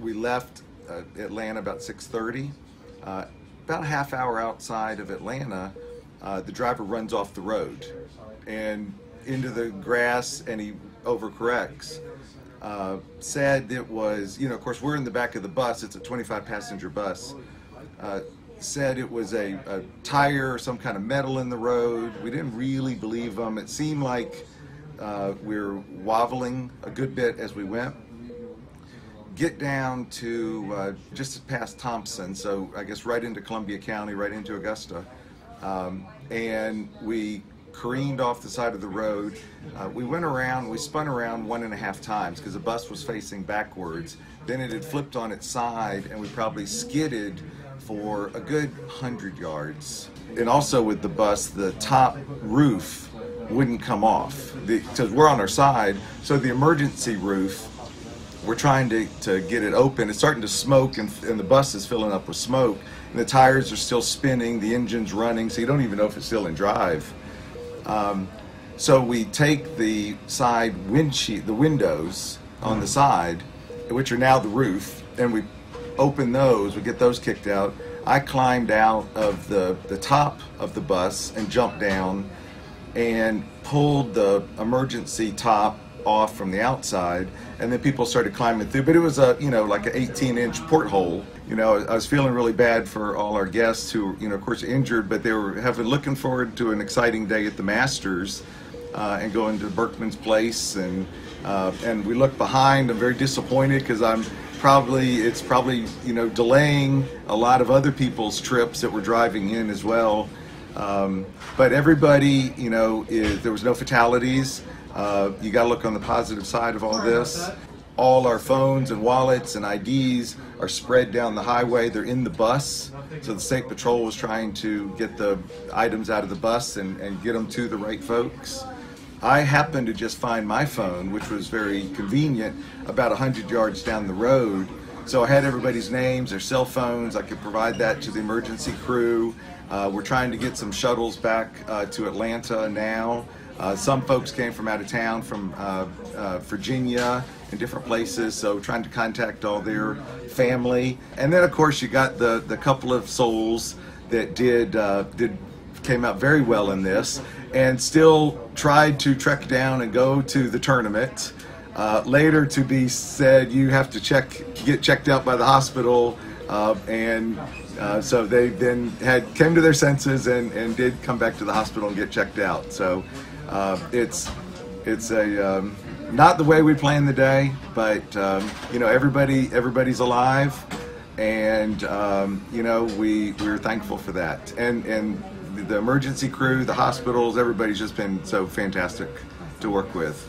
we left Atlanta about 6:30. About a half hour outside of Atlanta, the driver runs off the road and into the grass, and he overcorrects. Said it was, of course we're in the back of the bus, it's a 25 passenger bus. Said it was a tire or some kind of metal in the road. We didn't really believe him. It seemed like we were wobbling a good bit as we went. Get down to just past Thompson, so I guess right into Columbia County, right into Augusta, and we careened off the side of the road. We spun around 1.5 times because the bus was facing backwards. Then it had flipped on its side, and we probably skidded for a good 100 yards. And also with the bus, the top roof wouldn't come off because we're on our side, so the emergency roof, we're trying to get it open. It's starting to smoke, and the bus is filling up with smoke, and the tires are still spinning, the engine's running, so you don't even know if it's still in drive. So we take the side windshield, the windows on the side, which are now the roof, and we open those, we get those kicked out. I climbed out of the top of the bus and jumped down and pulled the emergency top off from the outside, and then people started climbing through, but it was a like an 18-inch porthole. I was feeling really bad for all our guests who of course injured, but they were looking forward to an exciting day at the Masters and going to Berkman's place, and we look behind. I'm very disappointed because it's probably delaying a lot of other people's trips that were driving in as well, but everybody, there was no fatalities. You got to look on the positive side of all this. All our phones and wallets and IDs are spread down the highway. They're in the bus. So the State Patrol was trying to get the items out of the bus and get them to the right folks. I happened to just find my phone, which was very convenient, about 100 yards down the road. So I had everybody's names, their cell phones. I could provide that to the emergency crew. We're trying to get some shuttles back to Atlanta now. Some folks came from out of town, from Virginia and different places, so trying to contact all their family. And then of course you got the couple of souls that came out very well in this and still tried to trek down and go to the tournament. Later to be said, you have to get checked out by the hospital, so they then came to their senses and did come back to the hospital and get checked out. So it's not the way we planned the day, but everybody's alive, and we're thankful for that. And the emergency crew, the hospitals, everybody's just been so fantastic to work with.